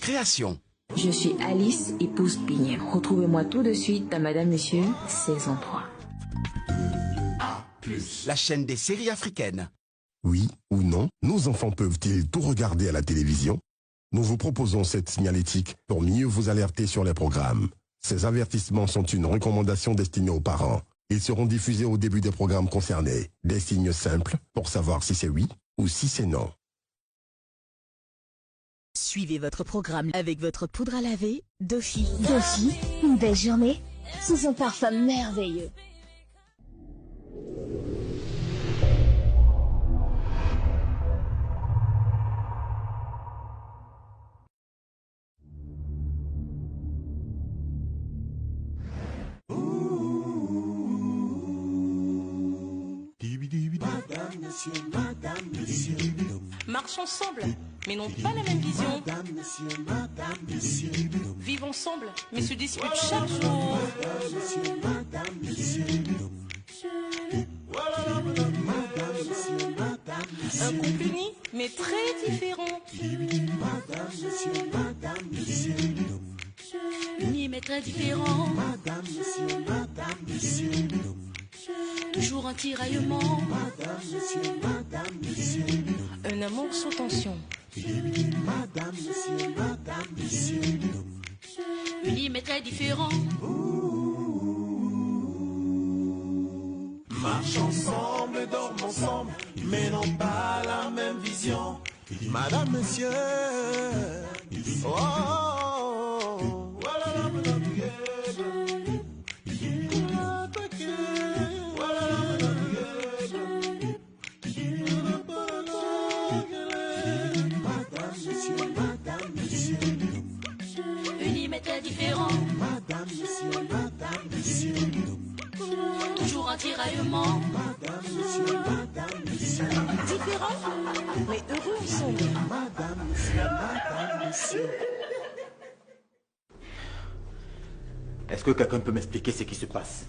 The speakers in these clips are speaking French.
Création. Je suis Alice, épouse Pignet. Retrouvez-moi tout de suite dans Madame Monsieur, saison 3. La chaîne des séries africaines. Oui ou non, nos enfants peuvent-ils tout regarder à la télévision? Nous vous proposons cette signalétique pour mieux vous alerter sur les programmes. Ces avertissements sont une recommandation destinée aux parents. Ils seront diffusés au début des programmes concernés. Des signes simples pour savoir si c'est oui ou si c'est non. Suivez votre programme avec votre poudre à laver Dofi. Dofi, une belle journée sous un parfum merveilleux. Madame, monsieur, marchent ensemble, mais n'ont pas la même vision. Vivent ensemble, mais se disputent chaque jour. Un couple uni, mais très différent. Uni, mais très différent. Toujours un tiraillement. Un amour sous tension. Unis mais très différents. Marchent ensemble, dorment ensemble, mais n'ont pas la même vision. Madame, monsieur. Oh, oh, oh. Voilà, madame, différent. Madame, monsieur, toujours un tiraillement. Madame, monsieur, différent, mais heureux ensemble. Madame, monsieur. Est-ce que quelqu'un peut m'expliquer ce qui se passe?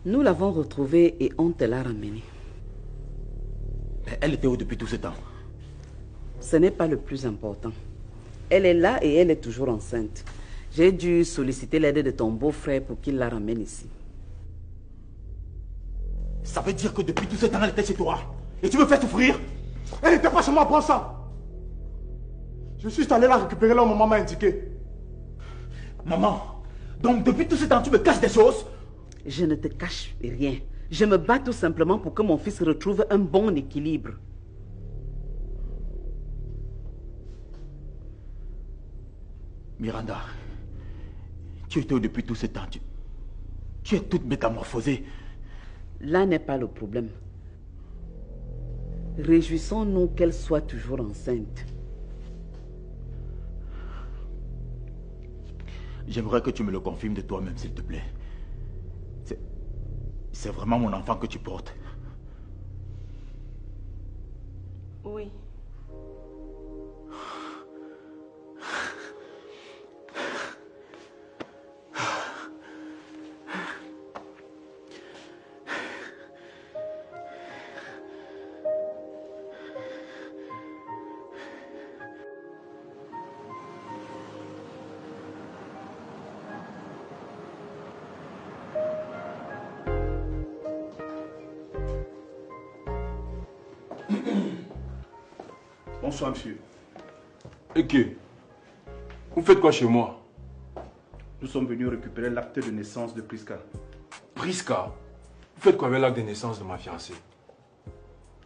Nous l'avons retrouvée et on te l'a ramenée. Mais elle était où depuis tout ce temps? Ce n'est pas le plus important. Elle est là et elle est toujours enceinte. J'ai dû solliciter l'aide de ton beau-frère pour qu'il la ramène ici. Ça veut dire que depuis tout ce temps, elle était chez toi. Et tu me fais souffrir? Elle n'était pas chez moi, prends ça. Je suis allé la récupérer là où maman m'a indiqué. Maman, donc depuis tout ce temps, tu me caches des choses? Je ne te cache rien. Je me bats tout simplement pour que mon fils retrouve un bon équilibre. Miranda, tu étais où depuis tout ce temps? Tu es toute métamorphosée. Là n'est pas le problème. Réjouissons-nous qu'elle soit toujours enceinte. J'aimerais que tu me le confirmes de toi-même, s'il te plaît. C'est vraiment mon enfant que tu portes? Oui. Bonsoir, monsieur. Ok. Vous faites quoi chez moi? Nous sommes venus récupérer l'acte de naissance de Priska. Priska? Vous faites quoi avec l'acte de naissance de ma fiancée?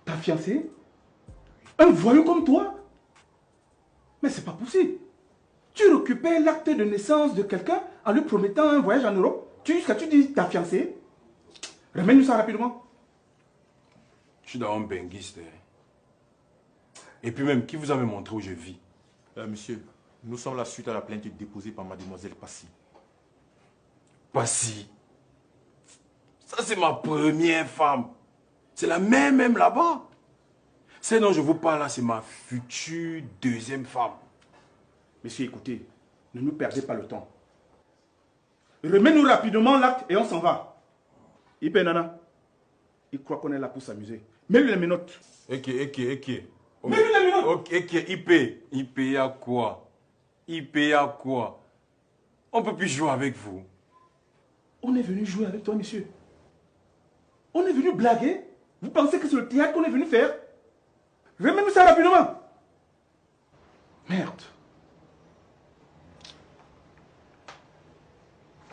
Ta fiancée? Un voyou comme toi? Mais c'est pas possible. Tu récupères l'acte de naissance de quelqu'un en lui promettant un voyage en Europe? Jusqu'à tu dis ta fiancée? Remets-nous ça rapidement. Je suis dans un benguiste. Et puis même, qui vous a montré où je vis? Monsieur, nous sommes là suite à la plainte déposée par mademoiselle Passy. Passy? Ça c'est ma première femme. C'est la même là-bas. Celle dont je vous parle là, c'est ma future deuxième femme. Monsieur, écoutez, ne nous perdez pas le temps. Remets-nous rapidement l'acte et on s'en va. Ipe Nana, il croit qu'on est là pour s'amuser. Mets-lui les menottes. Ok. Mets-lui les menottes. Ok, IP, il a quoi? IP a quoi? On peut plus jouer avec vous. On est venu jouer avec toi, monsieur. On est venu blaguer. Vous pensez que c'est le théâtre qu'on est venu faire? Remets-nous ça rapidement. Merde.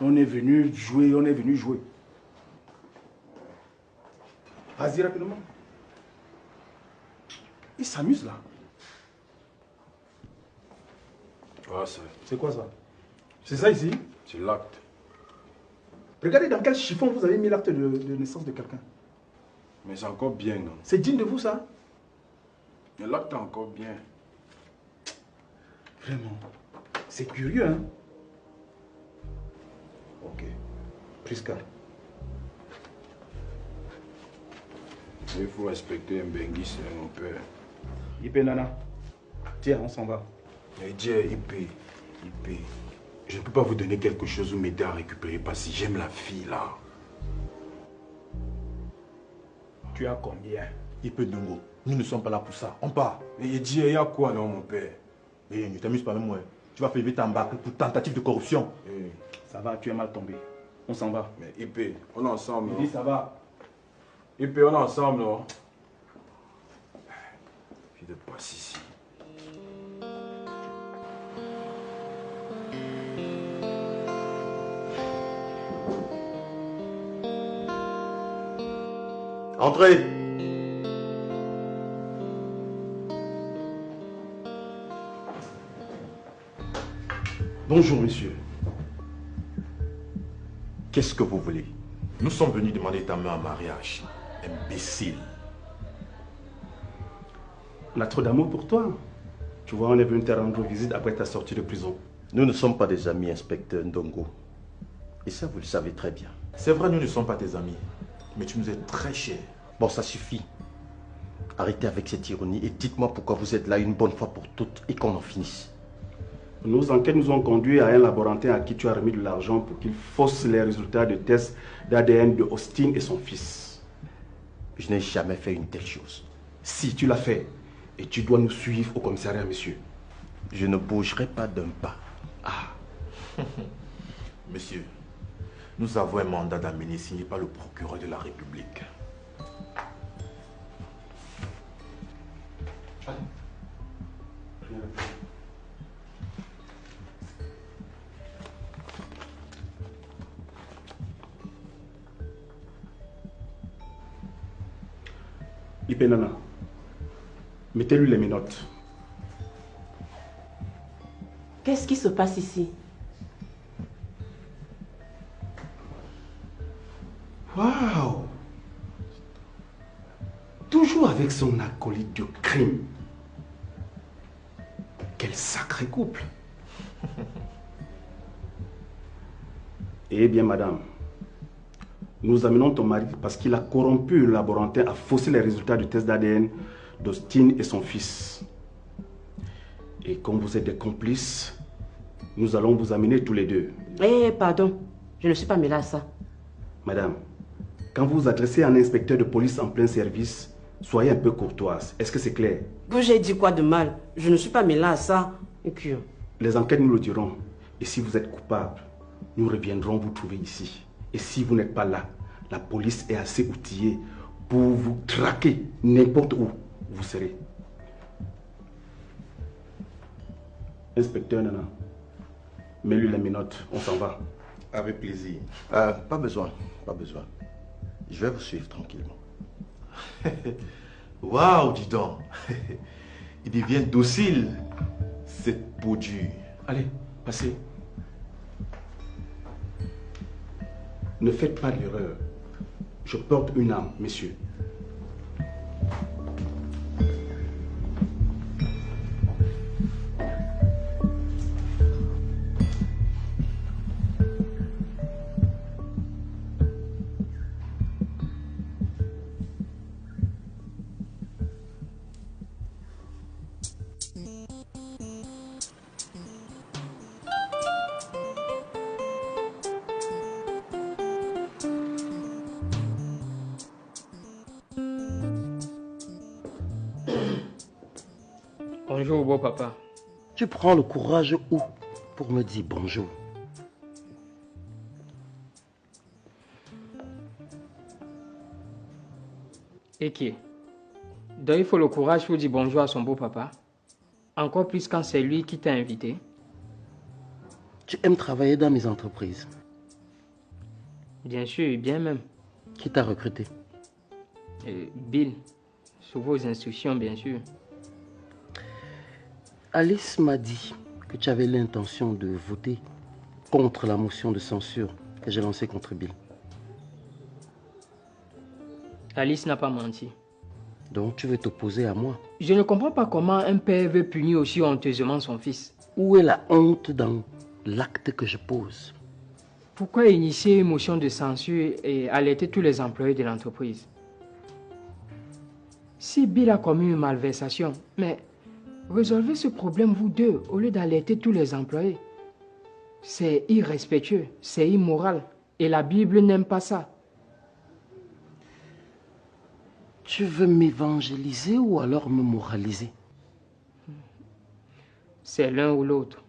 On est venu jouer, on est venu jouer. Vas-y rapidement. Il s'amuse là. Ah, c'est quoi ça? C'est ça ici? C'est l'acte. Regardez dans quel chiffon vous avez mis l'acte de naissance de quelqu'un. Mais c'est encore bien, non? C'est digne de vous ça? Mais l'acte est encore bien. Vraiment. C'est curieux, hein? Ok. Prisca. Il faut respecter un Bengi, c'est mon père. IP Nana. Tiens, on s'en va. Mais Dieu, IP. Je ne peux pas vous donner quelque chose ou m'aider à récupérer parce que j'aime la fille là. Tu as combien? IP Ndongo, nous ne sommes pas là pour ça. On part. Mais Dieu, il y a quoi non mon père? Et ne t'amuse pas avec moi. Tu vas faire t'embarquer pour tentative de corruption. Ça va, tu es mal tombé. On s'en va. Mais IP, on est ensemble. Il dit ça va. IP, on est ensemble, non? Fille de passe ici. Entrez. Bonjour, monsieur. Qu'est-ce que vous voulez? Nous sommes venus demander ta main en mariage. Imbécile. Notre d'amour pour toi. Tu vois, on est venu te rendre visite après ta sortie de prison. Nous ne sommes pas des amis, inspecteur Ndongo. Et ça, vous le savez très bien. C'est vrai, nous ne sommes pas tes amis. Mais tu nous es très cher. Bon, ça suffit. Arrêtez avec cette ironie et dites-moi pourquoi vous êtes là une bonne fois pour toutes et qu'on en finisse. Nos enquêtes nous ont conduit à un laborantin à qui tu as remis de l'argent pour qu'il fausse les résultats de tests d'ADN de Austin et son fils. Je n'ai jamais fait une telle chose. Si, tu l'as fait. Et tu dois nous suivre au commissariat, monsieur. Je ne bougerai pas d'un pas. Ah. Monsieur, nous avons un mandat d'amener signé par le procureur de la République. IP Nana, mettez-lui les menottes. Qu'est-ce qui se passe ici? Waouh! Toujours avec son acolyte de crime. Quel sacré couple! Eh bien, madame, nous amenons ton mari parce qu'il a corrompu le laborantin, a faussé les résultats du test d'ADN d'Austin et son fils. Et comme vous êtes des complices, nous allons vous amener tous les deux. Eh, pardon, je ne suis pas mêlée à ça. Madame, quand vous vous adressez à un inspecteur de police en plein service, soyez un peu courtoise. Est-ce que c'est clair? Que j'ai dit quoi de mal? Je ne suis pas mêlée à ça. Les enquêtes nous le diront. Et si vous êtes coupable, nous reviendrons vous trouver ici. Et si vous n'êtes pas là, la police est assez outillée pour vous traquer n'importe où vous serez. Inspecteur Nana, mets-lui les menottes, on s'en va. Avec plaisir. Pas besoin, pas besoin. Je vais vous suivre tranquillement. Waouh, dis donc. Il devient docile, cette peau dure. Allez, passez. Ne faites pas l'erreur. Je porte une âme, messieurs. Bonjour, beau papa. Tu prends le courage où pour me dire bonjour? Et qui? Donc il faut le courage pour dire bonjour à son beau papa. Encore plus quand c'est lui qui t'a invité. Tu aimes travailler dans mes entreprises? Bien sûr, bien même. Qui t'a recruté? Bill. Sous vos instructions, bien sûr. Alice m'a dit que tu avais l'intention de voter contre la motion de censure que j'ai lancée contre Bill. Alice n'a pas menti. Donc tu veux t'opposer à moi? Je ne comprends pas comment un père veut punir aussi honteusement son fils. Où est la honte dans l'acte que je pose? Pourquoi initier une motion de censure et alerter tous les employés de l'entreprise? Si Bill a commis une malversation, mais résolvez ce problème vous deux au lieu d'alerter tous les employés. C'est irrespectueux, c'est immoral et la Bible n'aime pas ça. Tu veux m'évangéliser ou alors me moraliser? C'est l'un ou l'autre.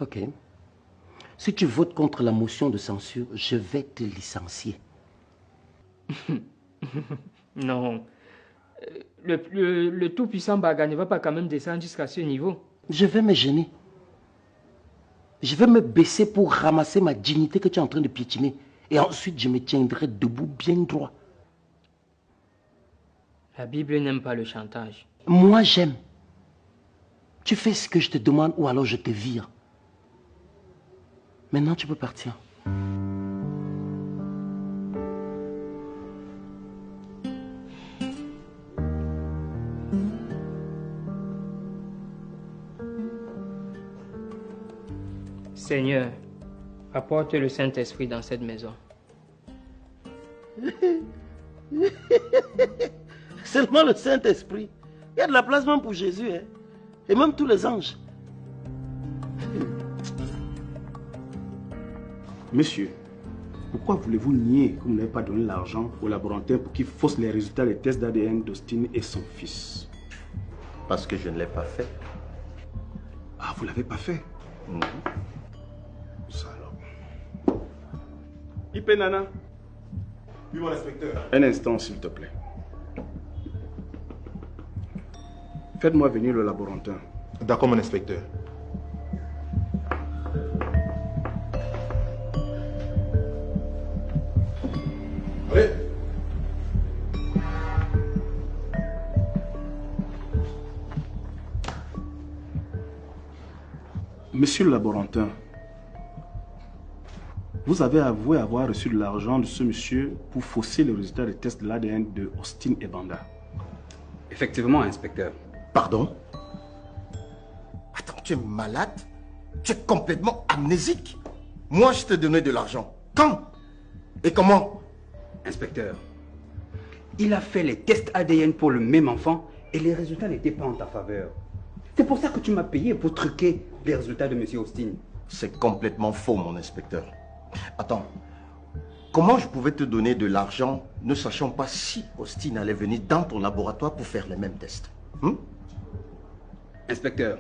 Ok. Si tu votes contre la motion de censure, je vais te licencier. Non. Le tout-puissant Baga ne va pas quand même descendre jusqu'à ce niveau. Je vais me gêner. Je vais me baisser pour ramasser ma dignité que tu es en train de piétiner. Et ensuite, je me tiendrai debout bien droit. La Bible n'aime pas le chantage. Moi, j'aime. Tu fais ce que je te demande ou alors je te vire. Maintenant, tu peux partir. Seigneur, apporte le Saint-Esprit dans cette maison. Seulement le Saint-Esprit. Il y a de la place même pour Jésus, hein? Et même tous les anges. Monsieur, pourquoi voulez-vous nier que vous n'avez pas donné l'argent au laboratoire pour qu'il fausse les résultats des tests d'ADN d'Austin et son fils? Parce que je ne l'ai pas fait. Ah, vous ne l'avez pas fait? Non. Ça alors. Ipé Nana. Oui, mon inspecteur. Un instant, s'il te plaît. Faites-moi venir le laborantin. D'accord, mon inspecteur. Allez. Monsieur le laborantin, vous avez avoué avoir reçu de l'argent de ce monsieur pour fausser le résultat des tests de l'ADN de Austin et Banda. Effectivement, inspecteur. Pardon? Attends, tu es malade? Tu es complètement amnésique? Moi, je t'ai donné de l'argent. Quand? Et comment? Inspecteur, il a fait les tests ADN pour le même enfant et les résultats n'étaient pas en ta faveur. C'est pour ça que tu m'as payé pour truquer les résultats de M. Austin. C'est complètement faux, mon inspecteur. Attends, comment je pouvais te donner de l'argent ne sachant pas si Austin allait venir dans ton laboratoire pour faire les mêmes tests? Inspecteur,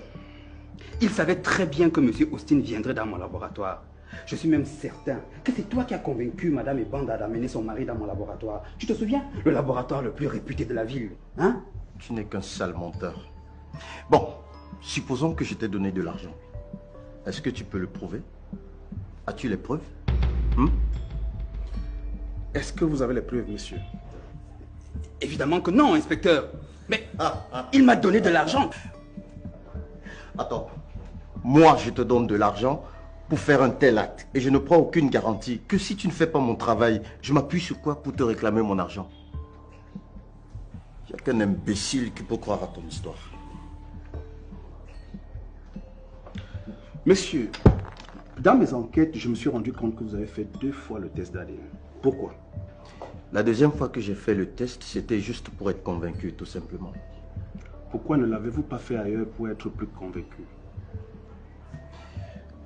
il savait très bien que M. Austin viendrait dans mon laboratoire. Je suis même certain que c'est toi qui as convaincu Madame Ebanda d'amener son mari dans mon laboratoire. Tu te souviens? Le laboratoire le plus réputé de la ville. Hein? Tu n'es qu'un sale menteur. Bon, supposons que je t'ai donné de l'argent. Est-ce que tu peux le prouver? As-tu les preuves? Est-ce que vous avez les preuves, monsieur? Évidemment que non, inspecteur. Mais il m'a donné de l'argent. Attends, moi je te donne de l'argent pour faire un tel acte. Et je ne prends aucune garantie que si tu ne fais pas mon travail, je m'appuie sur quoi pour te réclamer mon argent? Il n'y a qu'un imbécile qui peut croire à ton histoire. Monsieur, dans mes enquêtes, je me suis rendu compte que vous avez fait 2 fois le test d'ADN. Pourquoi? La deuxième fois que j'ai fait le test, c'était juste pour être convaincu, tout simplement. Pourquoi ne l'avez-vous pas fait ailleurs pour être plus convaincu?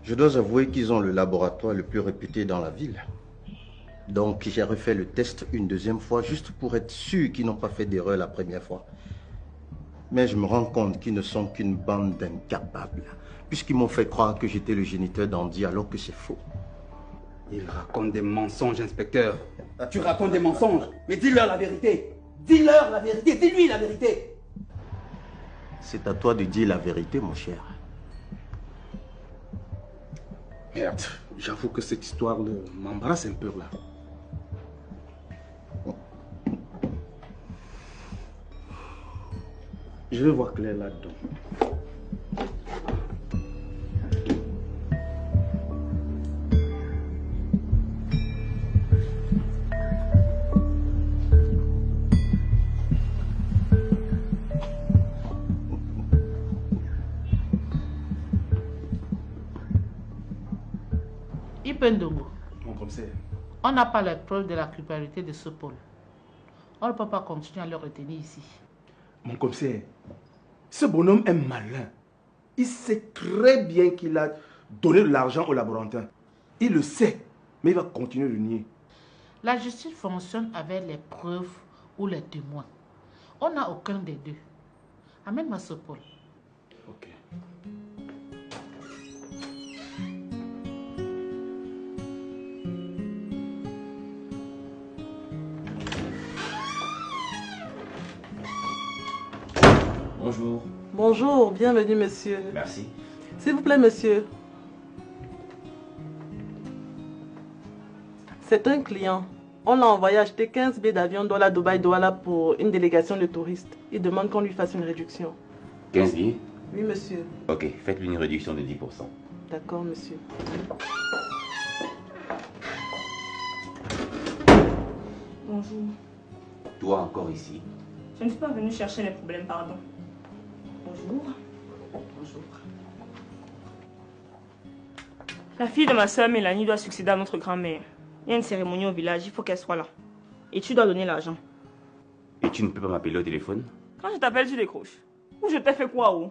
Je dois avouer qu'ils ont le laboratoire le plus réputé dans la ville. Donc j'ai refait le test une deuxième fois juste pour être sûr qu'ils n'ont pas fait d'erreur la première fois. Mais je me rends compte qu'ils ne sont qu'une bande d'incapables, puisqu'ils m'ont fait croire que j'étais le géniteur d'Andy alors que c'est faux. Il raconte des mensonges, inspecteur. Tu racontes des mensonges. Mais dis-leur la vérité. Dis-leur la vérité. Dis-lui la vérité. C'est à toi de dire la vérité, mon cher. Merde, j'avoue que cette histoire m'embarrasse un peu là. Je vais voir clair là-dedans. Ipendongo, Mon commissaire. on n'a pas la preuve de la culpabilité de ce Paul. On ne peut pas continuer à le retenir ici. Mon commissaire, ce bonhomme est malin. Il sait très bien qu'il a donné de l'argent au laborantin. Il le sait, mais il va continuer de nier. La justice fonctionne avec les preuves ou les témoins. On n'a aucun des deux. Amène-moi ce Paul. Ok. Bonjour. Bonjour, bienvenue monsieur. Merci. S'il vous plaît monsieur. C'est un client. On l'a envoyé acheter 15 billets d'avion Douala pour une délégation de touristes. Il demande qu'on lui fasse une réduction. 15 billets? Oui monsieur. Ok, faites-lui une réduction de 10%. D'accord monsieur. Bonjour. Toi encore ici? Je ne suis pas venue chercher les problèmes, pardon. Bonjour. Bonjour. La fille de ma soeur Mélanie doit succéder à notre grand-mère. Il y a une cérémonie au village, il faut qu'elle soit là. Et tu dois donner l'argent. Et tu ne peux pas m'appeler au téléphone? Quand je t'appelle, tu décroches. Ou je t'ai fait quoi, ou?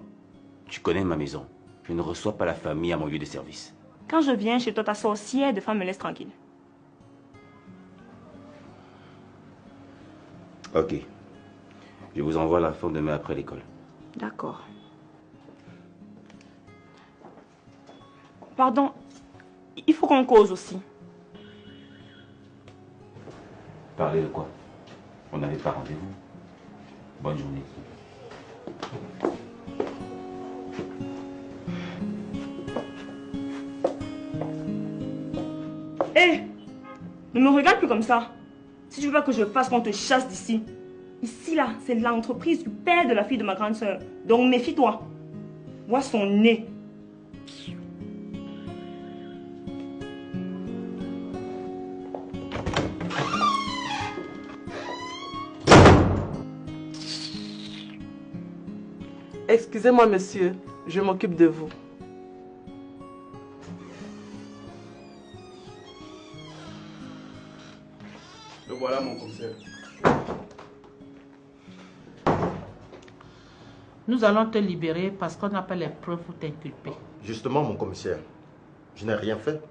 Tu connais ma maison. Je ne reçois pas la famille à mon lieu de service. Quand je viens chez toi, ta sorcière de femme me laisse tranquille. Ok. Je vous envoie la fin demain après l'école. D'accord. Pardon, il faut qu'on cause aussi. Parler de quoi? On n'avait pas rendez-vous. Bonne journée. Hé, ne me regarde plus comme ça. Si tu veux pas que je fasse qu'on te chasse d'ici. Ici, là, c'est l'entreprise du père de la fille de ma grande sœur. Donc, méfie-toi. Vois son nez. Excusez-moi monsieur, je m'occupe de vous. Le voilà mon commissaire. Nous allons te libérer parce qu'on n'a pas les preuves pour t'inculper. Justement, mon commissaire, je n'ai rien fait.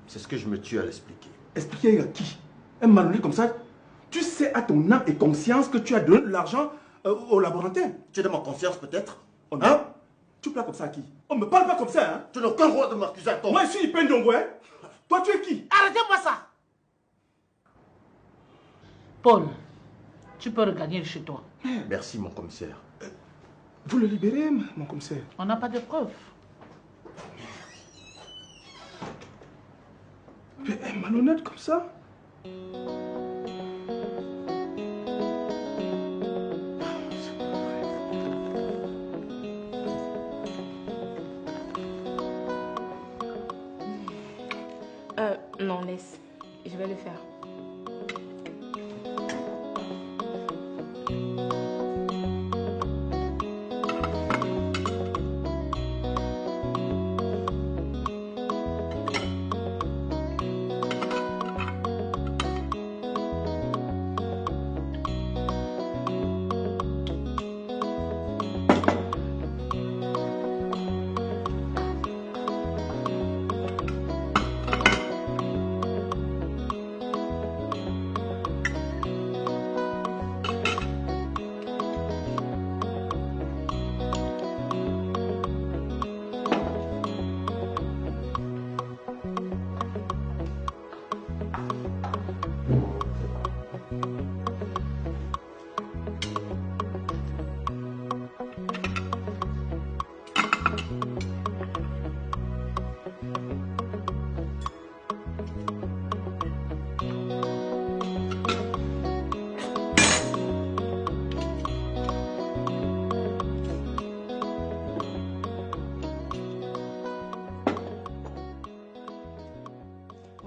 C'est ce que je me tue à l'expliquer. Expliquer à qui? Un malhonnête comme ça? Tu sais à ton âme et conscience que tu as donné de l'argent au laborantin. Tu es de ma conscience peut-être? Hein? Tu parles comme ça à qui? On me parle pas comme ça, hein? Tu n'as aucun droit de m'accuser à toi. Moi, je suis Ipendongo, hein? Toi, tu es qui? Arrêtez-moi ça! Paul, tu peux regagner chez toi. Merci, mon commissaire. Vous le libérez, mon commissaire? On n'a pas de preuves. Mais un malhonnête comme ça? Non, laisse. Je vais le faire.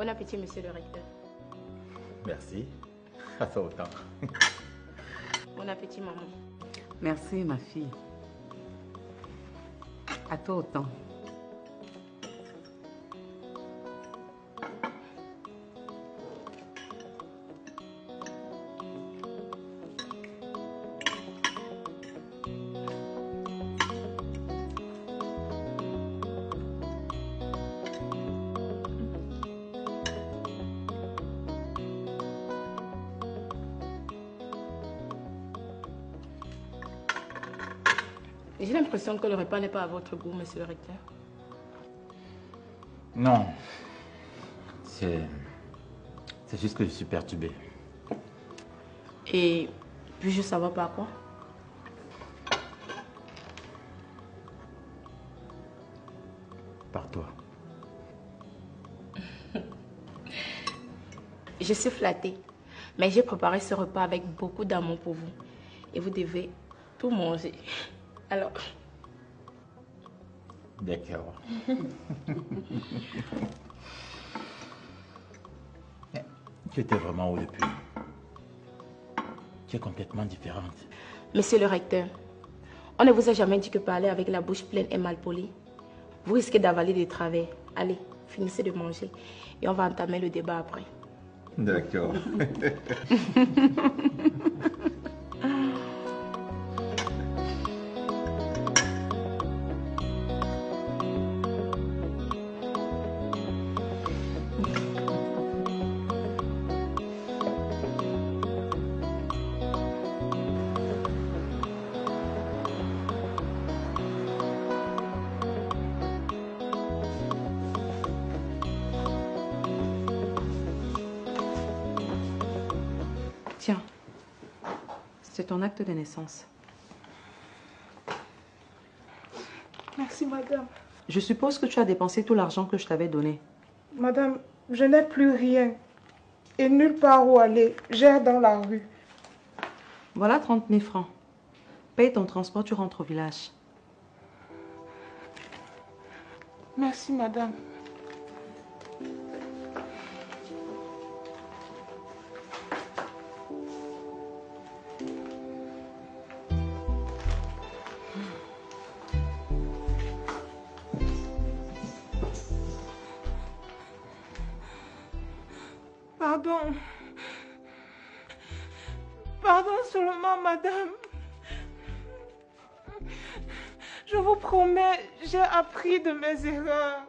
Bon appétit, monsieur le recteur. Merci. Ça fait autant. Bon appétit, maman. Merci, ma fille. À toi autant. J'ai l'impression que le repas n'est pas à votre goût, monsieur le recteur. Non. C'est juste que je suis perturbé. Et puis-je savoir par quoi? Par toi. Je suis flattée, mais j'ai préparé ce repas avec beaucoup d'amour pour vous. Et vous devez tout manger. Alors... D'accord. Tu étais vraiment où depuis? Tu es complètement différente. Monsieur le recteur, on ne vous a jamais dit que parler avec la bouche pleine est mal poli. Vous risquez d'avaler des travers. Allez, finissez de manger et on va entamer le débat après. D'accord. Tiens, c'est ton acte de naissance. Merci, madame. Je suppose que tu as dépensé tout l'argent que je t'avais donné. Madame, je n'ai plus rien. Et nulle part où aller. J'erre dans la rue. Voilà 30 000 francs. Paye ton transport, tu rentres au village. Merci, madame. Pardon. Pardon seulement, madame. Je vous promets, j'ai appris de mes erreurs.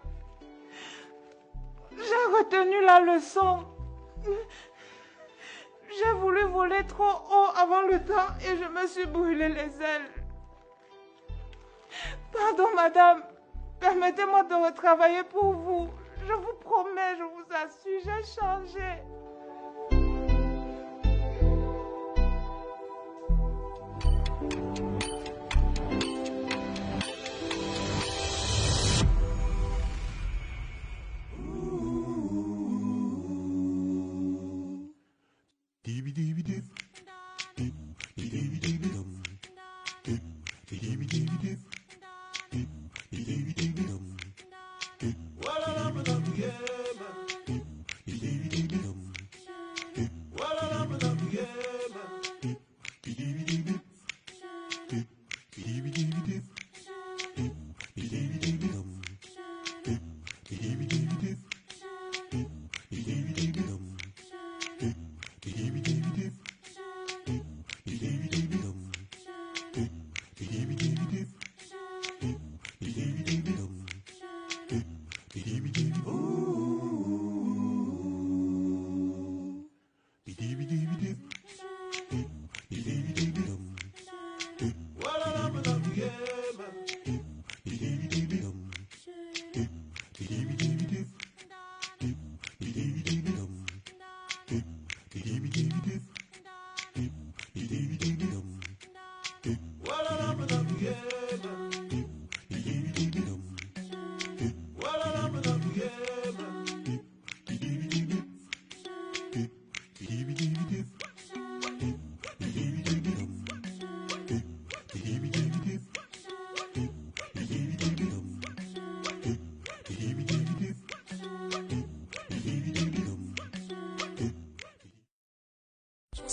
J'ai retenu la leçon. J'ai voulu voler trop haut avant le temps et je me suis brûlé les ailes. Pardon, madame. Permettez-moi de retravailler pour vous. Je vous promets, je vous assure, j'ai changé.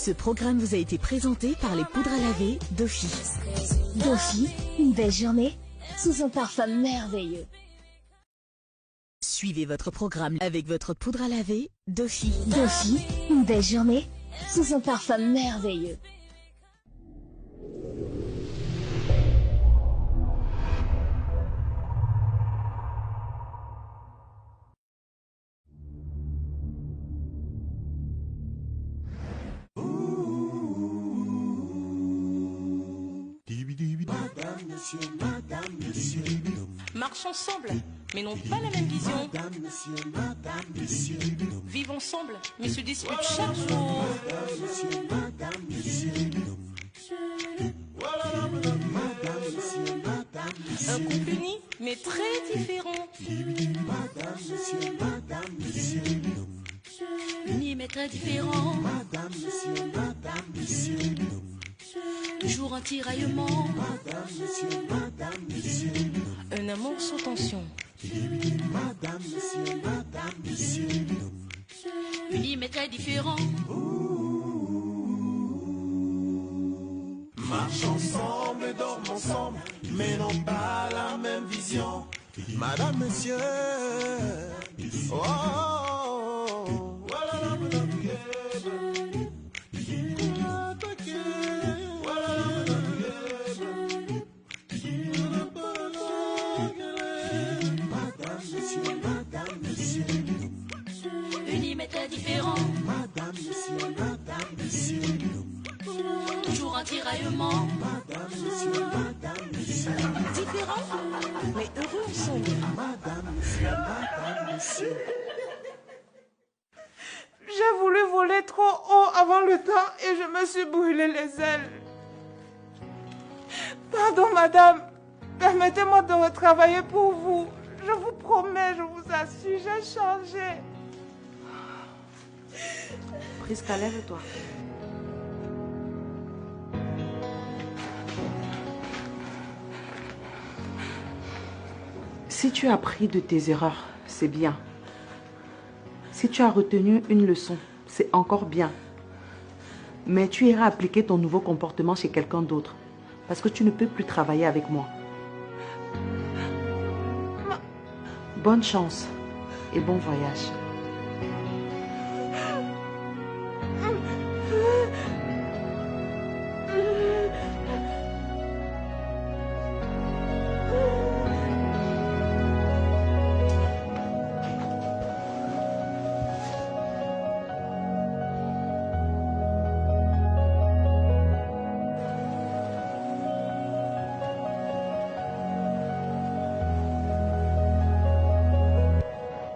Ce programme vous a été présenté par les poudres à laver Dofi. Dofi, une belle journée sous un parfum merveilleux. Suivez votre programme avec votre poudre à laver Dofi. Dofi, une belle journée sous un parfum merveilleux. Marche ensemble, mais n'ont pas la même vision. Vivent ensemble, mais se disputent chaque jour. Un couple uni, mais très différent. Uni, mais très différent. Toujours un tiraillement. Un amour sans tension. Unis mais très différent. Marche ensemble et dorment ensemble, mais n'ont pas la même vision. Madame, monsieur. Oh, oh, oh. Unis mais très différents. Toujours un tiraillement. Différents, mais heureux ensemble. J'ai voulu voler trop haut avant le temps et je me suis brûlé les ailes. Pardon, madame. Permettez-moi de retravailler pour vous. Je vous promets, je vous assure, j'ai changé. Prisca, lève-toi. Si tu as appris de tes erreurs, c'est bien. Si tu as retenu une leçon, c'est encore bien. Mais tu iras appliquer ton nouveau comportement chez quelqu'un d'autre. Parce que tu ne peux plus travailler avec moi. Bonne chance et bon voyage.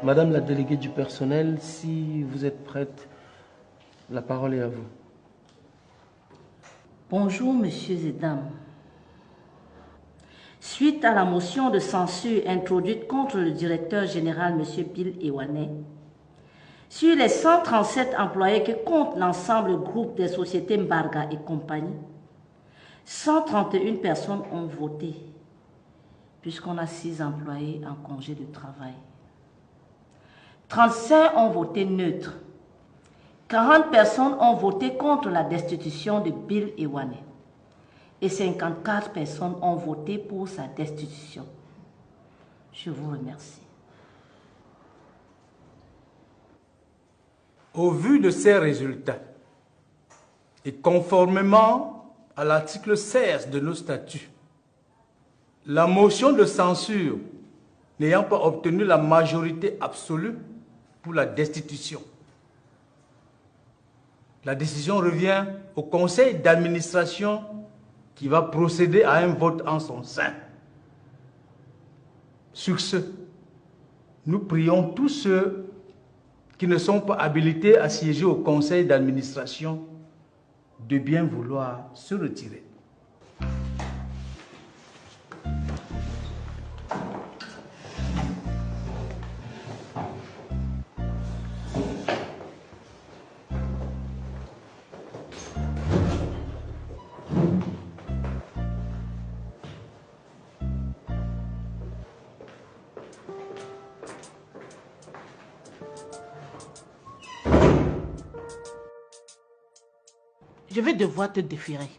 Madame la déléguée du personnel, si vous êtes prête, la parole est à vous. Bonjour, messieurs et dames. Suite à la motion de censure introduite contre le directeur général, M. Bill Ewaney, sur les 137 employés que compte l'ensemble groupe des sociétés Mbarga et compagnie, 131 personnes ont voté, puisqu'on a 6 employés en congé de travail. 35 ont voté neutre. 40 personnes ont voté contre la destitution de Bill Ewaney. Et 54 personnes ont voté pour sa destitution. Je vous remercie. Au vu de ces résultats, et conformément à l'article 16 de nos statuts, la motion de censure n'ayant pas obtenu la majorité absolue pour la destitution, la décision revient au conseil d'administration qui va procéder à un vote en son sein. Sur ce, nous prions tous ceux qui ne sont pas habilités à siéger au conseil d'administration de bien vouloir se retirer. Je vais devoir te déférer.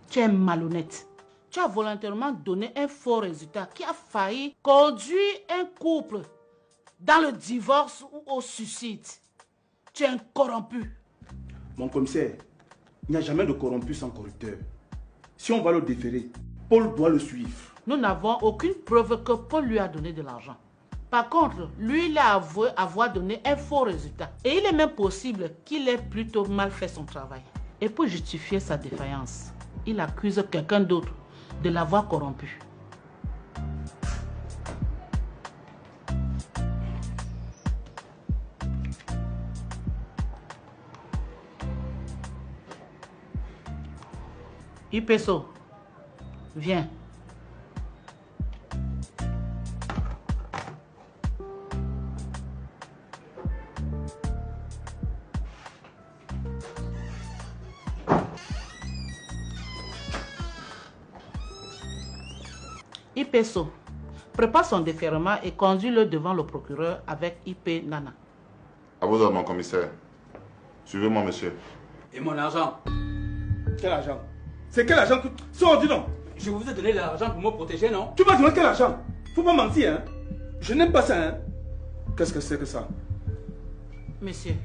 Tu es malhonnête. Tu as volontairement donné un faux résultat qui a failli conduire un couple dans le divorce ou au suicide. Tu es un corrompu. Mon commissaire, il n'y a jamais de corrompu sans corrupteur. Si on va le déférer, Paul doit le suivre. Nous n'avons aucune preuve que Paul lui a donné de l'argent. Par contre, lui, il a avoué avoir donné un faux résultat. Et il est même possible qu'il ait plutôt mal fait son travail. Et pour justifier sa défaillance, il accuse quelqu'un d'autre de l'avoir corrompu. Ipeso, viens. Ipeso, prépare son défèrement et conduis-le devant le procureur avec IP Nana. À vos ordres, mon commissaire. Suivez-moi, monsieur. Et mon argent? Quel argent? C'est quel argent que... Sors, dis donc. Je vous ai donné l'argent pour me protéger, non? Tu m'as donné quel argent? Faut pas mentir, hein? Je n'aime pas ça, hein? Qu'est-ce que c'est que ça? Monsieur,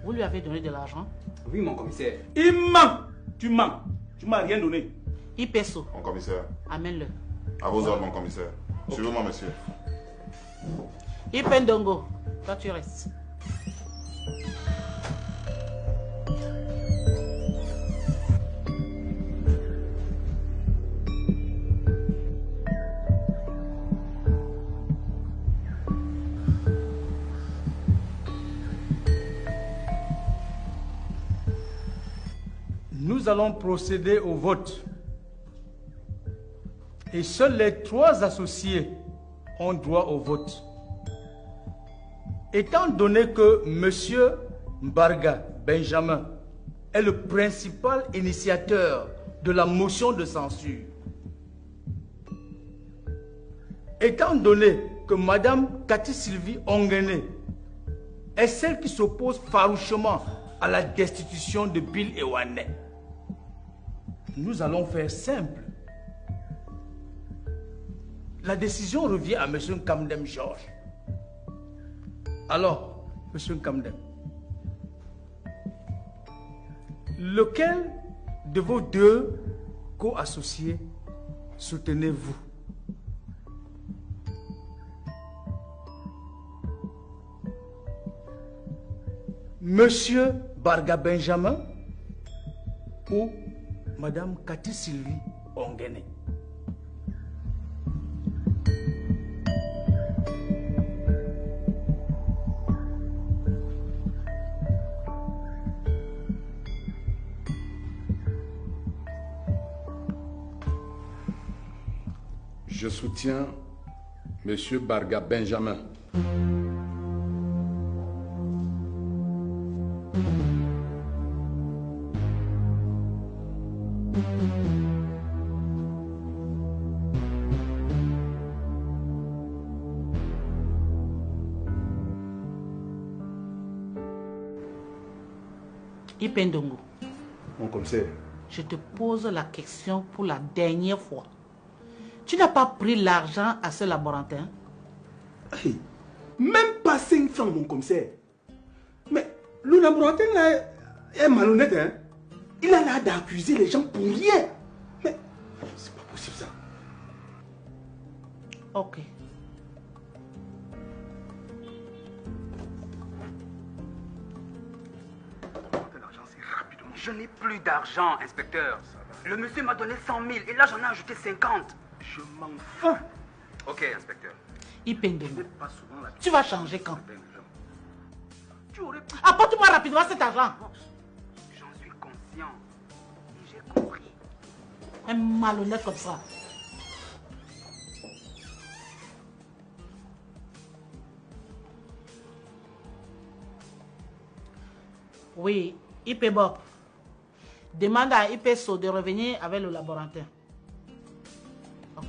vous lui avez donné de l'argent? Oui, mon commissaire. Il ment! Tu mens. Tu m'as rien donné. Ipeso. Mon commissaire. Amène-le. À vos ordres, mon commissaire. Suivez-moi, monsieur. Ipendongo, toi tu restes. Nous allons procéder au vote. Et seuls les 3 associés ont droit au vote. Étant donné que M. Mbarga Benjamin est le principal initiateur de la motion de censure, étant donné que Mme Cathy Sylvie Ongene est celle qui s'oppose farouchement à la destitution de Bill Ewane, nous allons faire simple. La décision revient à M. Kamdem Georges. Alors, M. Kamdem, lequel de vos 2 co-associés soutenez-vous? Monsieur Barga Benjamin ou Madame Cathy Sylvie Ongene? Je soutiens Monsieur Barga Benjamin. Ipendongo. Mon commissaire. Je te pose la question pour la dernière fois. Tu n'as pas pris l'argent à ce laborantin? Hey, même pas 5 francs, mon commissaire. Mais le laborantin là est malhonnête, hein? Il a l'air d'accuser les gens pour rien. Mais c'est pas possible ça. Ok. Je n'ai plus d'argent, inspecteur. Le monsieur m'a donné 100 000 et là j'en ai ajouté 50. Je m'en fous. Ok, inspecteur. Ipendongo, tu vas changer quand? Apporte-moi rapidement cet argent. J'en suis conscient. Et j'ai compris. Un malhonnête comme ça. Oui, IP Bob. Demande à IPSO de revenir avec le laborantin. Ok.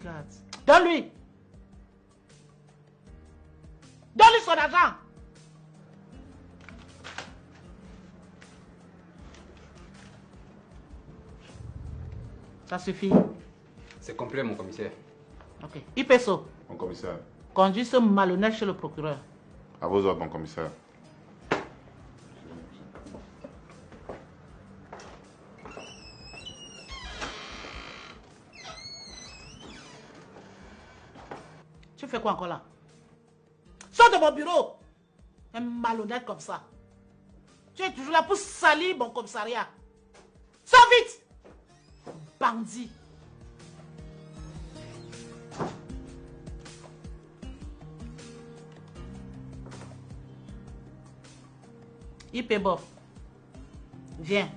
God. Donne-lui. Donne-lui son argent. Ça suffit. C'est complet, mon commissaire. Ok. Ipeso, Mon commissaire. conduis ce malhonnête chez le procureur. À vos ordres, mon commissaire. Tu fais quoi encore là? Sors de mon bureau. Un malhonnête comme ça. Tu es toujours là pour salir mon commissariat. Sors vite. Bandit. Ipebo. Viens.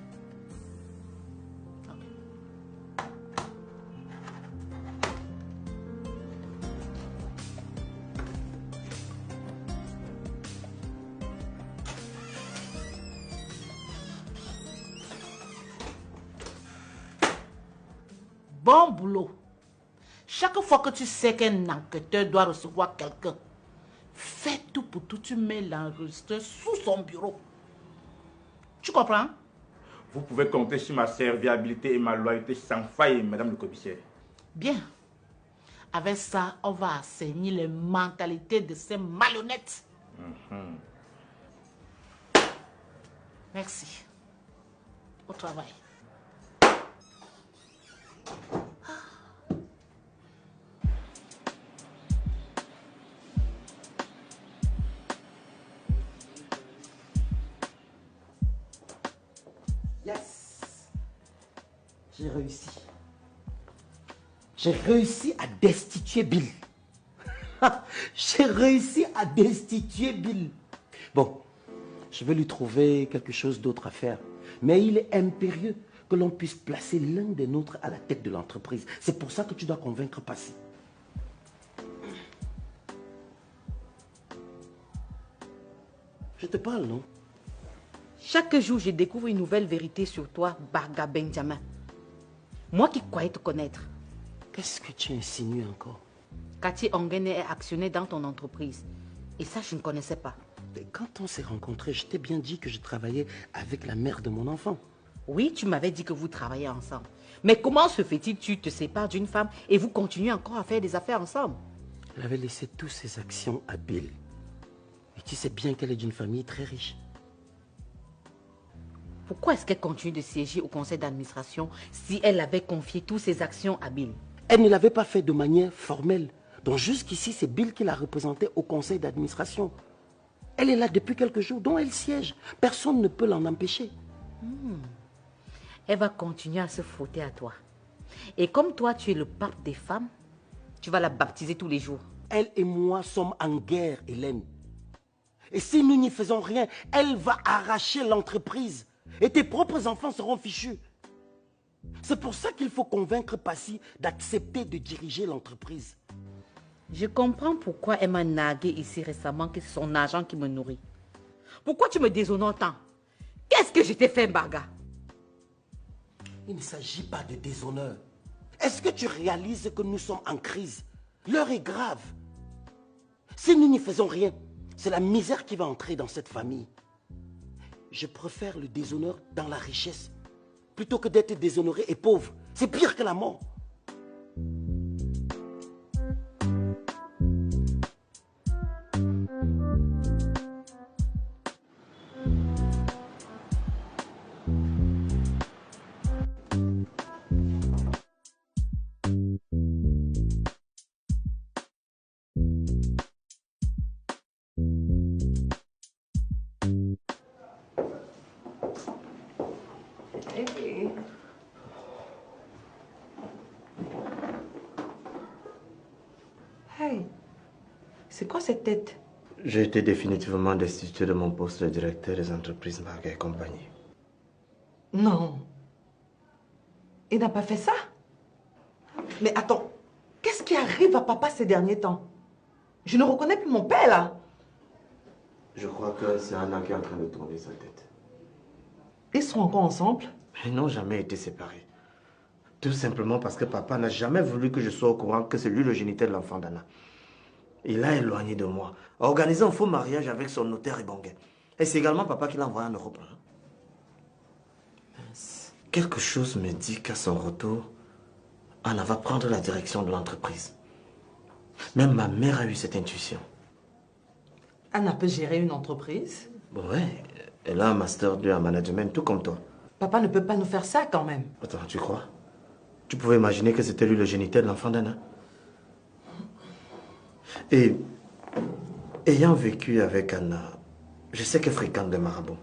Bon boulot. Chaque fois que tu sais qu'un enquêteur doit recevoir quelqu'un, fais tout pour tout, tu mets l'enregistreur sous son bureau. Tu comprends? Vous pouvez compter sur ma serviabilité et ma loyauté sans faille, madame le commissaire. Bien. Avec ça, on va assainir les mentalités de ces malhonnêtes. Merci. Au travail. Yes! J'ai réussi. J'ai réussi à destituer Bill. J'ai réussi à destituer Bill. Bon, je vais lui trouver quelque chose d'autre à faire. Mais il est impérieux que l'on puisse placer l'un des nôtres à la tête de l'entreprise. C'est pour ça que tu dois convaincre Passy. Je te parle, non? Chaque jour, je découvre une nouvelle vérité sur toi, Barga Benjamin. Moi qui croyais te connaître. Qu'est-ce que tu insinues encore? Cathy Ongene est actionnaire dans ton entreprise. Et ça, je ne connaissais pas. Mais quand on s'est rencontrés, je t'ai bien dit que je travaillais avec la mère de mon enfant. Oui, tu m'avais dit que vous travaillez ensemble. Mais comment se fait-il que tu te sépares d'une femme et vous continuez encore à faire des affaires ensemble? Elle avait laissé toutes ses actions à Bill. Et tu sais bien qu'elle est d'une famille très riche. Pourquoi est-ce qu'elle continue de siéger au conseil d'administration si elle avait confié toutes ses actions à Bill? Elle ne l'avait pas fait de manière formelle. Donc jusqu'ici, c'est Bill qui l'a représentée au conseil d'administration. Elle est là depuis quelques jours, dont elle siège. Personne ne peut l'en empêcher. Elle va continuer à se frotter à toi. Et comme toi, tu es le pape des femmes, tu vas la baptiser tous les jours. Elle et moi sommes en guerre, Hélène. Et si nous n'y faisons rien, elle va arracher l'entreprise. Et tes propres enfants seront fichus. C'est pour ça qu'il faut convaincre Passy d'accepter de diriger l'entreprise. Je comprends pourquoi elle m'a nagué ici récemment que c'est son argent qui me nourrit. Pourquoi tu me déshonores tant? Qu'est-ce que je t'ai fait, Barga? Il ne s'agit pas de déshonneur. Est-ce que tu réalises que nous sommes en crise? L'heure est grave. Si nous n'y faisons rien, c'est la misère qui va entrer dans cette famille. Je préfère le déshonneur dans la richesse, plutôt que d'être déshonoré et pauvre. C'est pire que la mort. Hey, c'est quoi cette tête? J'ai été définitivement destitué de mon poste de directeur des entreprises Barga et compagnie. Non. Il n'a pas fait ça? Mais attends, qu'est-ce qui arrive à papa ces derniers temps? Je ne reconnais plus mon père là. Je crois que c'est Anna qui est en train de tourner sa tête. Ils sont encore ensemble? Ils n'ont jamais été séparés. Tout simplement parce que papa n'a jamais voulu que je sois au courant que c'est lui le géniteur de l'enfant d'Anna. Il a éloigné de moi, a organisé un faux mariage avec son notaire Ibongue. Et c'est également papa qui l'a envoyé en Europe. Quelque chose me dit qu'à son retour, Anna va prendre la direction de l'entreprise. Même ma mère a eu cette intuition. Anna peut gérer une entreprise? Ouais, elle a un master 2 en management, tout comme toi. Papa ne peut pas nous faire ça quand même. Attends, tu crois? Tu pouvais imaginer que c'était lui le géniteur de l'enfant d'Anna? Et ayant vécu avec Anna, je sais qu'elle fréquente des marabouts.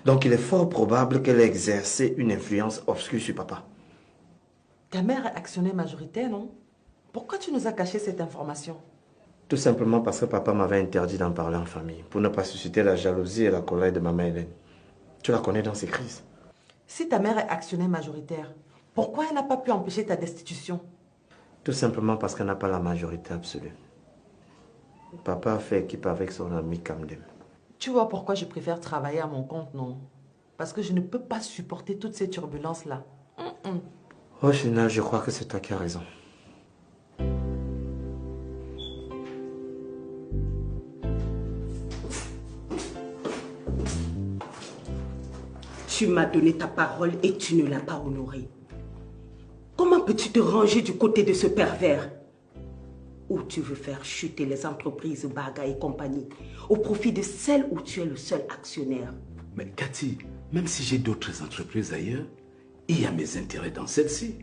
Donc il est fort probable qu'elle ait exercé une influence obscure sur papa. Ta mère est actionnaire majoritaire, non? Pourquoi tu nous as caché cette information? Tout simplement parce que papa m'avait interdit d'en parler en famille, pour ne pas susciter la jalousie et la colère de maman Hélène. Tu la connais dans ses crises. Si ta mère est actionnaire majoritaire, pourquoi elle n'a pas pu empêcher ta destitution? Tout simplement parce qu'elle n'a pas la majorité absolue. Papa a fait équipe avec son ami Kamdem. Tu vois pourquoi je préfère travailler à mon compte, non? Parce que je ne peux pas supporter toutes ces turbulences-là. Au final, je crois que c'est toi qui as raison. Tu m'as donné ta parole et tu ne l'as pas honorée. Comment peux-tu te ranger du côté de ce pervers? Ou tu veux faire chuter les entreprises Barga et compagnie au profit de celles où tu es le seul actionnaire? Mais Cathy, même si j'ai d'autres entreprises ailleurs, il y a mes intérêts dans celle-ci.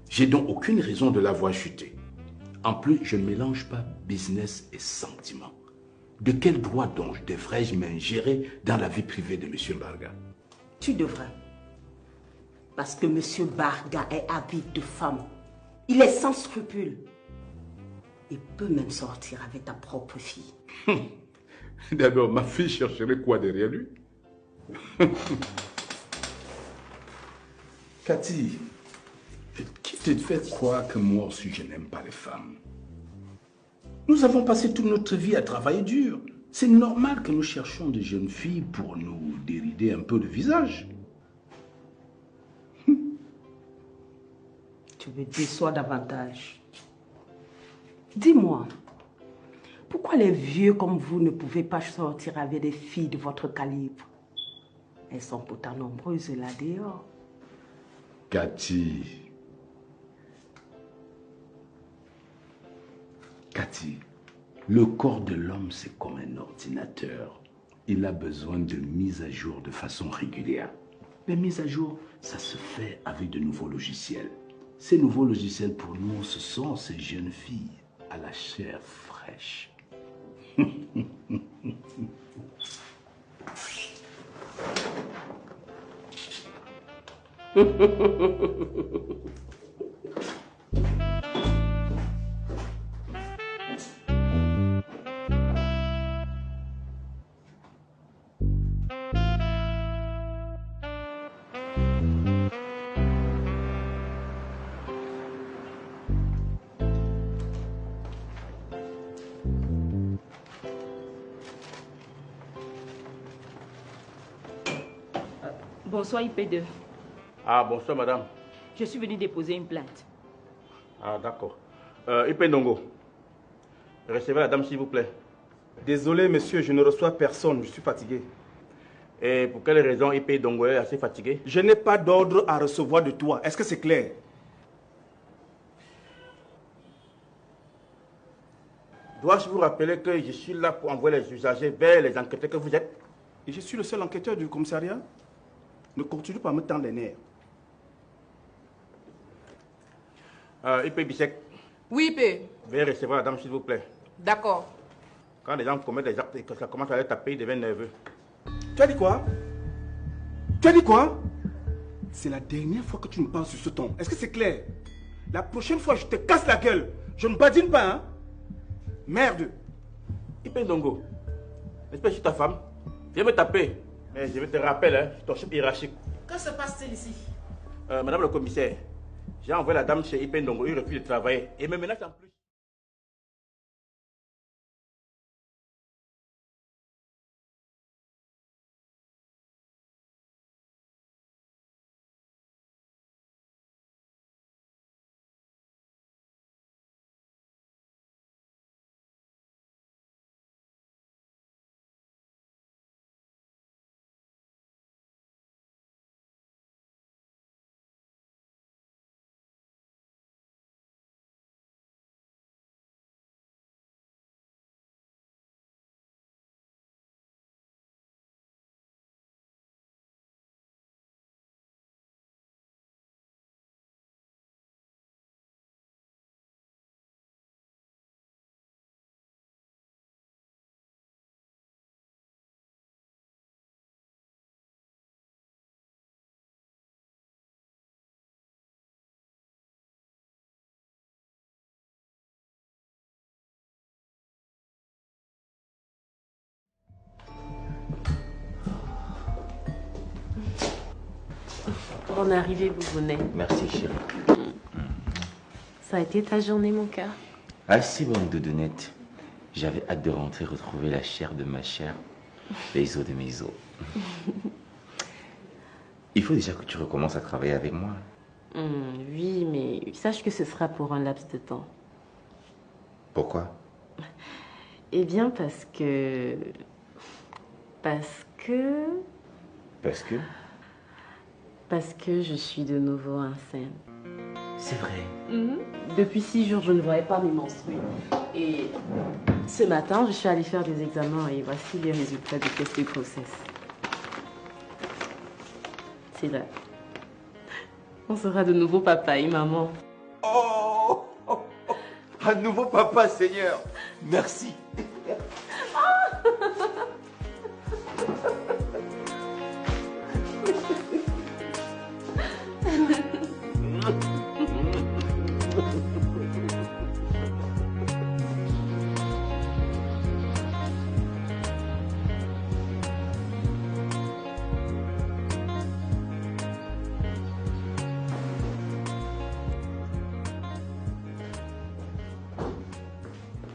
J'ai donc aucune raison de la voir chuter. En plus, je ne mélange pas business et sentiment. De quel droit donc devrais-je m'ingérer dans la vie privée de M. Barga? Tu devrais. Parce que M. Barga est avide de femmes. Il est sans scrupules. Il peut même sortir avec ta propre fille. D'abord, ma fille chercherait quoi derrière lui? Cathy, qui te fait croire que moi aussi je n'aime pas les femmes? Nous avons passé toute notre vie à travailler dur. C'est normal que nous cherchions des jeunes filles pour nous dérider un peu le visage. Tu me déçois davantage. Dis-moi, pourquoi les vieux comme vous ne pouvez pas sortir avec des filles de votre calibre? Elles sont pourtant nombreuses là dehors. Cathy. Cathy, le corps de l'homme, c'est comme un ordinateur. Il a besoin de mise à jour de façon régulière. Les mises à jour, ça se fait avec de nouveaux logiciels. Ces nouveaux logiciels, pour nous, ce sont ces jeunes filles à la chair fraîche. Bonsoir IP2. Ah, bonsoir madame. Je suis venue déposer une plainte. Ah, d'accord. IP Ndongo, recevez la dame s'il vous plaît. Désolé monsieur, je ne reçois personne, je suis fatigué. Et pour quelle raison IP Ndongo est assez fatigué? Je n'ai pas d'ordre à recevoir de toi, est-ce que c'est clair? Dois-je vous rappeler que je suis là pour envoyer les usagers vers les enquêteurs que vous êtes? Et je suis le seul enquêteur du commissariat? Ne continue pas à me tendre les nerfs. IP Bissek. Oui, IP. Veuillez recevoir la dame, s'il vous plaît. D'accord. Quand les gens commettent des actes et que ça commence à les taper, ils deviennent nerveux. Tu as dit quoi? Tu as dit quoi? C'est la dernière fois que tu me parles sur ce ton. Est-ce que c'est clair? La prochaine fois, je te casse la gueule. Je ne badine pas, hein? Merde. IP Ndongo, est-ce que je suis ta femme? Viens me taper. Mais je vais te rappeler, hein, ton chef hiérarchique. Que se passe-t-il ici? Madame le commissaire, j'ai envoyé la dame chez IP Ndongo, il refuse de travailler et me menace en plus. Bonne arrivée, Boubounet. Merci, chérie. Ça a été ta journée, mon cœur? Ah, si bonne doudounette. J'avais hâte de rentrer retrouver la chair de ma chair, les os de mes os. Il faut déjà que tu recommences à travailler avec moi. Oui, mais sache que ce sera pour un laps de temps. Pourquoi? Eh bien, parce que... Parce que je suis de nouveau enceinte. C'est vrai. Depuis 6 jours, je ne voyais pas mes menstrues. Et ce matin, je suis allée faire des examens et voici les résultats du test de grossesse. C'est là. On sera de nouveau papa et maman. Oh, un nouveau papa, Seigneur. Merci.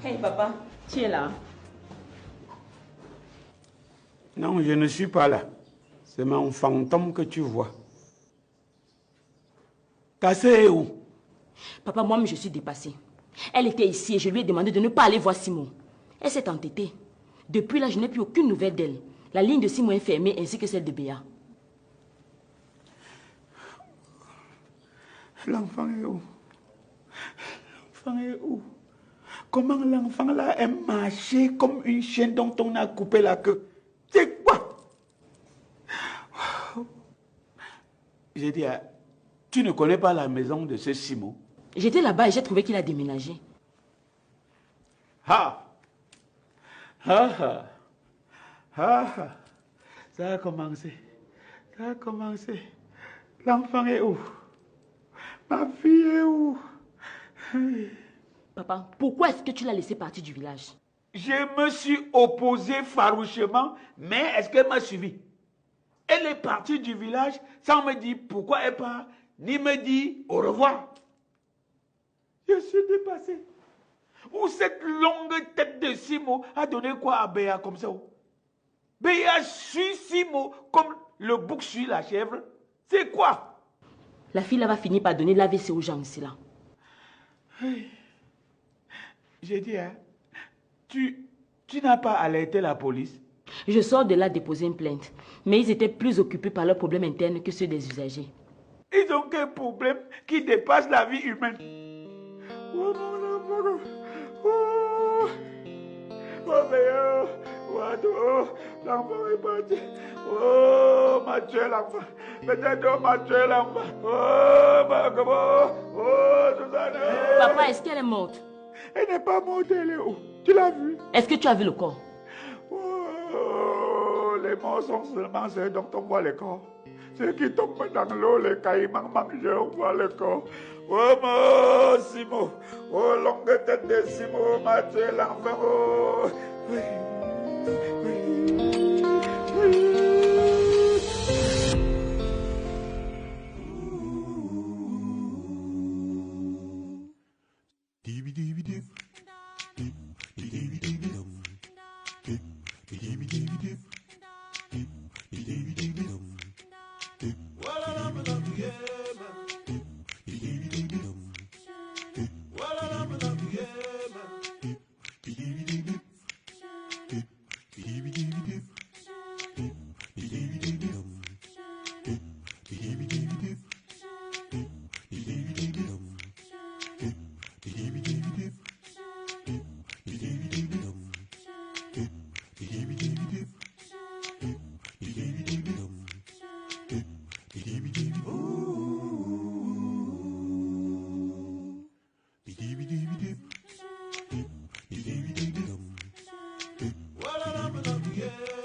Hey papa, tu es là? Non, je ne suis pas là. C'est mon fantôme que tu vois. Cassé est où? Papa, moi-même je suis dépassée. Elle était ici et je lui ai demandé de ne pas aller voir Simon. Elle s'est entêtée. Depuis là, je n'ai plus aucune nouvelle d'elle. La ligne de Simon est fermée ainsi que celle de Béa. L'enfant est où? L'enfant est où? Comment l'enfant là est marché comme une chienne dont on a coupé la queue? C'est quoi? J'ai dit, tu ne connais pas la maison de ce Simon? J'étais là-bas et j'ai trouvé qu'il a déménagé. Ah! Ah! Ah! Ah! Ça a commencé. Ça a commencé. L'enfant est où? Ma fille est où? Papa, pourquoi est-ce que tu l'as laissé partir du village? Je me suis opposé farouchement, mais est-ce qu'elle m'a suivi? Elle est partie du village sans me dire pourquoi elle part, ni me dire au revoir. Je suis dépassé. Ou cette longue tête de Simon a donné quoi à Béa comme ça? Béa suit Simon comme le bouc suit la chèvre. C'est quoi? La fille là va finir par donner l'AVC aux gens ici là. J'ai dit, hein, tu n'as pas alerté la police? Je sors de là déposer une plainte. Mais ils étaient plus occupés par leurs problèmes internes que ceux des usagers. Ils ont qu'un problème qui dépasse la vie humaine. Oh mon amour. Oh. Oh Béa. Oh, l'enfant est parti. Oh, m'a tué l'enfant. Peut-être on m'a tué l'enfant. Oh, Magobo. Oh, Susanne. Papa, est-ce qu'elle est morte? Elle n'est pas morte, elle est où? Tu l'as vue? Est-ce que tu as vu le corps? Oh, les morts sont seulement ceux dont on voit le corps. Ceux qui tombent dans l'eau, les caïmans mangés, on voit le corps. Oh, mon Simon. Oh, longue tête de Simon, m'a tué l'enfant. Oh. Oui. Yeah.